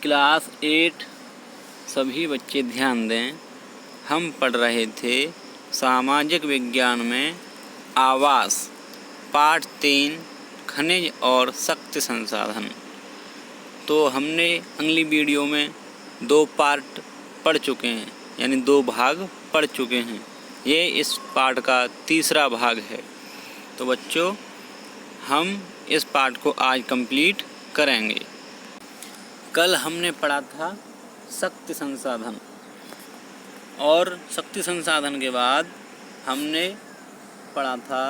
Class 8 सभी बच्चे ध्यान दें। हम पढ़ रहे थे सामाजिक विज्ञान में आवास पाठ 3 खनिज और शक्ति संसाधन। तो हमने अगली वीडियो में 2 पार्ट पढ़ चुके हैं, यानी 2 भाग पढ़ चुके हैं। ये इस पाठ का तीसरा भाग है। तो बच्चों, हम इस पाठ को आज कंप्लीट करेंगे। कल हमने पढ़ा था शक्ति संसाधन, और शक्ति संसाधन के बाद हमने पढ़ा था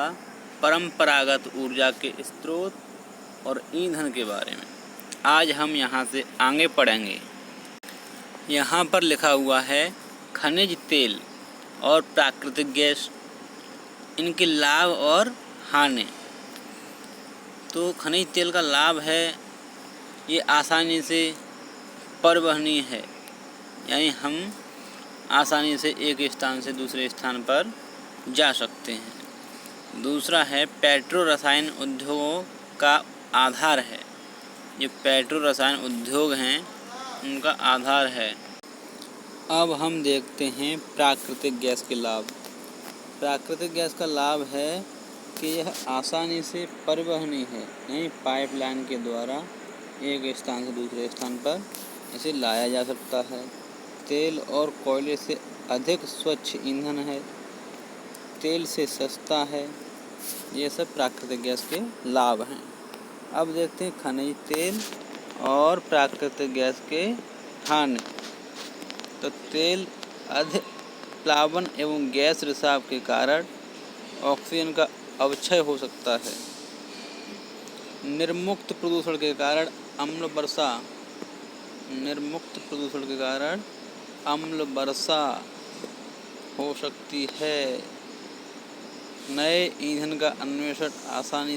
परंपरागत ऊर्जा के स्रोत और ईंधन के बारे में। आज हम यहाँ से आगे पढ़ेंगे। यहाँ पर लिखा हुआ है खनिज तेल और प्राकृतिक गैस, इनके लाभ और हानि। तो खनिज तेल का लाभ है, ये आसानी से परिवहनीय है, यानी हम आसानी से एक स्थान से दूसरे स्थान पर जा सकते हैं। दूसरा है पेट्रो रसायन उद्योगों का आधार है। ये पेट्रो रसायन उद्योग हैं, उनका आधार है। अब हम देखते हैं प्राकृतिक गैस के लाभ। प्राकृतिक गैस का लाभ है कि यह आसानी से परिवहनीय है, यानी पाइपलाइन के द्वारा एक स्थान से दूसरे स्थान पर इसे लाया जा सकता है। तेल और कोयले से अधिक स्वच्छ ईंधन है, तेल से सस्ता है। ये सब प्राकृतिक गैस के लाभ हैं। अब देखते हैं खनिज तेल और प्राकृतिक गैस के हानि। तो तेल अधिक प्लावन एवं गैस रिसाव के कारण ऑक्सीजन का अवक्षय हो सकता है। निर्मुक्त प्रदूषण के कारण अम्ल वर्षा हो सकती है। नए ईंधन का अन्वेषण आसानी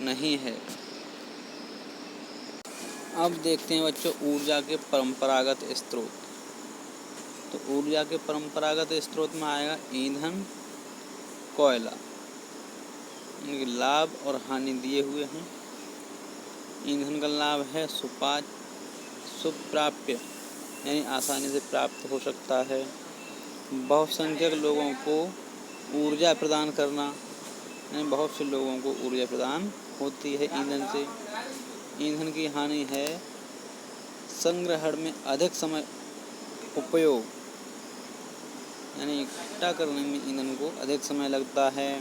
नहीं है। अब देखते हैं बच्चों ऊर्जा के परंपरागत स्रोत। तो ऊर्जा के परंपरागत स्रोत में आएगा ईंधन, कोयला। इनके लाभ और हानि दिए हुए हैं। ईंधन का लाभ है सुप्राप्य, यानी आसानी से प्राप्त हो सकता है। बहुसंख्यक लोगों को ऊर्जा प्रदान करना, यानी बहुत से लोगों को ऊर्जा प्रदान होती है ईंधन से। ईंधन की हानि है संग्रहण में अधिक समय उपयोग, यानी इकट्ठा करने में ईंधन को अधिक समय लगता है।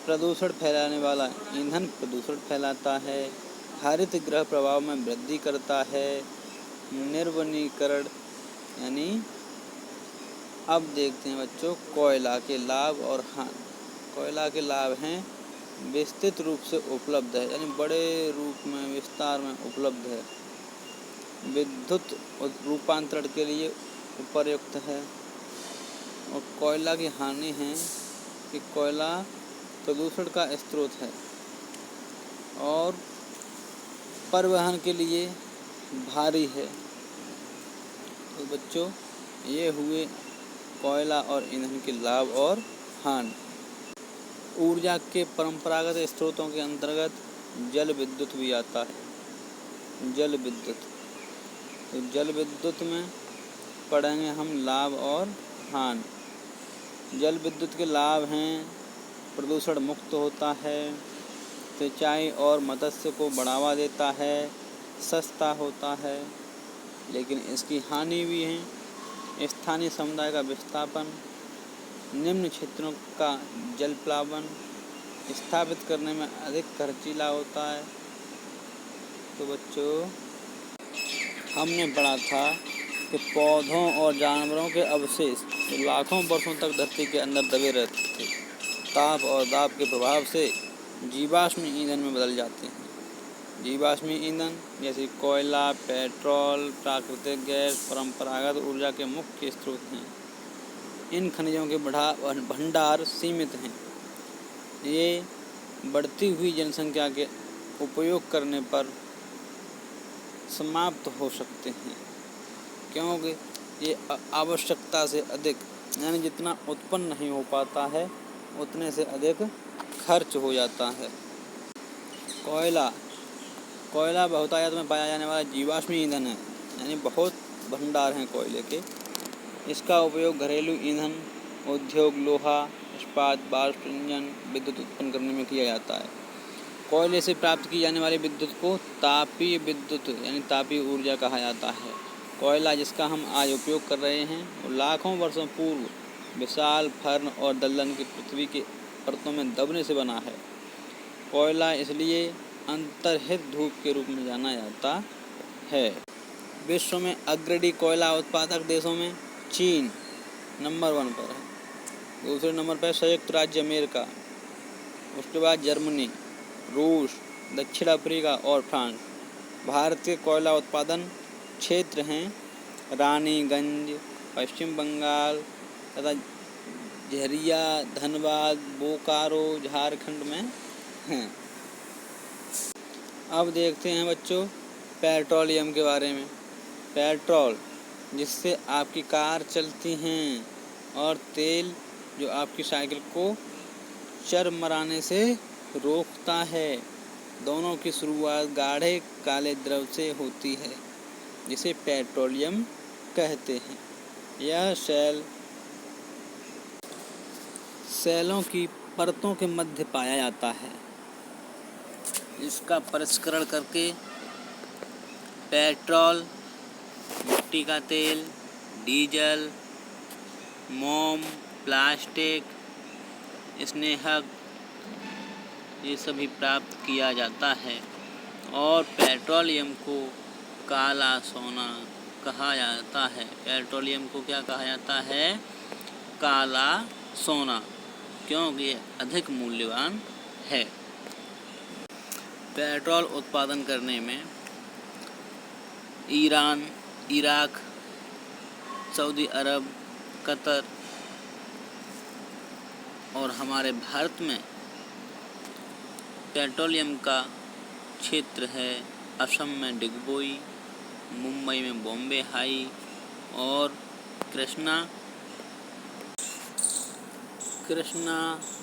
प्रदूषण फैलाने वाला ईंधन प्रदूषण फैलाता है। हरित गृह प्रभाव में वृद्धि करता है। निर्वनीकरण, यानी अब देखते हैं बच्चों कोयला के लाभ और हानि। कोयला के लाभ हैं विस्तृत रूप से उपलब्ध है, यानी बड़े रूप में विस्तार में उपलब्ध है। विद्युत रूपांतरण के लिए उपयुक्त है। और कोयला की हानि है कि कोयला प्रदूषण का स्रोत है और परिवहन के लिए भारी है। तो बच्चों, ये हुए कोयला और ईंधन के लाभ और हानि। ऊर्जा के परंपरागत स्रोतों के अंतर्गत जल विद्युत भी आता है। जल विद्युत, तो जल विद्युत में पढ़ेंगे हम लाभ और हानि। जल विद्युत के लाभ हैं प्रदूषण मुक्त होता है, सिंचाई और मत्स्य को बढ़ावा देता है, सस्ता होता है। लेकिन इसकी हानि भी है स्थानीय समुदाय का विस्थापन, निम्न क्षेत्रों का जल प्लावन स्थापित करने में अधिक खर्चीला होता है। तो बच्चों, हमने पढ़ा था कि पौधों और जानवरों के अवशेष जो लाखों वर्षों तक धरती के अंदर दबे रहते थे, ताप और दाब के प्रभाव से जीवाश्म ईंधन में बदल जाते हैं। जीवाश्म ईंधन जैसे कोयला, पेट्रोल, प्राकृतिक गैस परंपरागत ऊर्जा के मुख्य स्रोत हैं। इन खनिजों के भंडार सीमित हैं। ये बढ़ती हुई जनसंख्या के उपयोग करने पर समाप्त हो सकते हैं, क्योंकि ये आवश्यकता से अधिक, यानी जितना उत्पन्न नहीं हो पाता है उतने से अधिक खर्च हो जाता है। कोयला बहुतायत में पाया जाने वाला जीवाश्म ईंधन है। यानी बहुत भंडार हैं कोयले के। इसका उपयोग घरेलू ईंधन, उद्योग, लोहा, इस्पात, वाष्प इंजन, विद्युत उत्पन्न करने में किया जाता है। कोयले से प्राप्त की जाने वाली विद्युत को तापीय विद्युत यानी तापीय ऊर्जा कहा जाता है। कोयला जिसका हम आज उपयोग कर रहे हैं वो लाखों वर्षों पूर्व विशाल फर्न और दलदल की पृथ्वी के परतों में दबने से बना है। कोयला इसलिए अंतर्हित धूप के रूप में जाना जाता है। विश्व में अग्रणी कोयला उत्पादक देशों में चीन नंबर 1 पर है, दूसरे नंबर पर संयुक्त राज्य अमेरिका, उसके बाद जर्मनी, रूस, दक्षिण अफ्रीका और फ्रांस। भारत के कोयला उत्पादन क्षेत्र हैं रानीगंज, पश्चिम बंगाल तथा झरिया, धनबाद, बोकारो झारखंड में हैं। अब देखते हैं बच्चों पेट्रोलियम के बारे में। पेट्रोल जिससे आपकी कार चलती हैं और तेल जो आपकी साइकिल को चरमराने से रोकता है। दोनों की शुरुआत गाढ़े काले द्रव से होती है जिसे पेट्रोलियम कहते हैं। यह सेलों की परतों के मध्य पाया जाता है। इसका परिष्करण करके पेट्रोल, मिट्टी का तेल, डीजल, मोम, प्लास्टिक, स्नेहक ये सभी प्राप्त किया जाता है। और पेट्रोलियम को काला सोना कहा जाता है। पेट्रोलियम को क्या कहा जाता है? काला सोना, क्योंकि ये अधिक मूल्यवान है। पेट्रोल उत्पादन करने में ईरान, इराक, सऊदी अरब, कतर और हमारे भारत में पेट्रोलियम का क्षेत्र है। असम में डिगबोई, मुंबई में बॉम्बे हाई और कृष्णा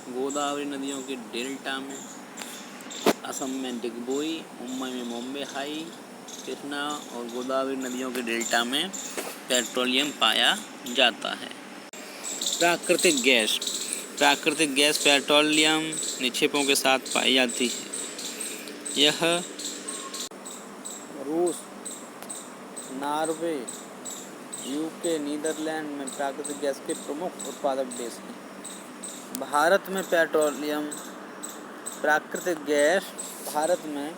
गोदावरी नदियों के डेल्टा में। असम में डिगबोई, मुंबई में बॉम्बे हाई, कृष्णा और गोदावरी नदियों के डेल्टा में पेट्रोलियम पाया जाता है। प्राकृतिक गैस पेट्रोलियम निक्षेपों के साथ पाई जाती है। यह रूस, नॉर्वे, यूके, नीदरलैंड में प्राकृतिक गैस के प्रमुख उत्पादक देश हैं। भारत में पेट्रोलियम प्राकृतिक गैस भारत में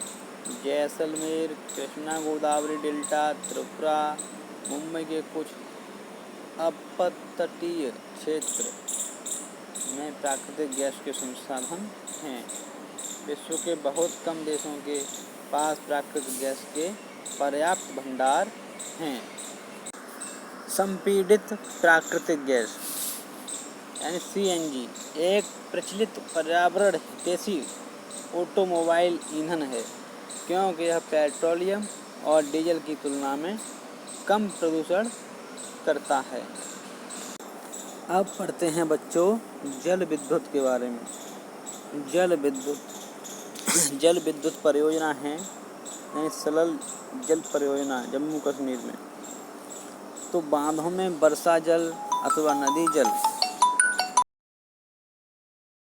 जैसलमेर, कृष्णा गोदावरी डेल्टा, त्रिपुरा, मुंबई के कुछ अपतटीय क्षेत्र में प्राकृतिक गैस के संसाधन हैं। विश्व के बहुत कम देशों के पास प्राकृतिक गैस के पर्याप्त भंडार हैं। संपीड़ित प्राकृतिक गैस यानी CNG एक प्रचलित पर्यावरण हितैषी ऑटोमोबाइल ईंधन है, क्योंकि यह पेट्रोलियम और डीजल की तुलना में कम प्रदूषण करता है। अब पढ़ते हैं बच्चों जल विद्युत के बारे में। जल विद्युत परियोजना है यानी सलल जल परियोजना जम्मू कश्मीर में। तो बांधों में वर्षा जल अथवा नदी जल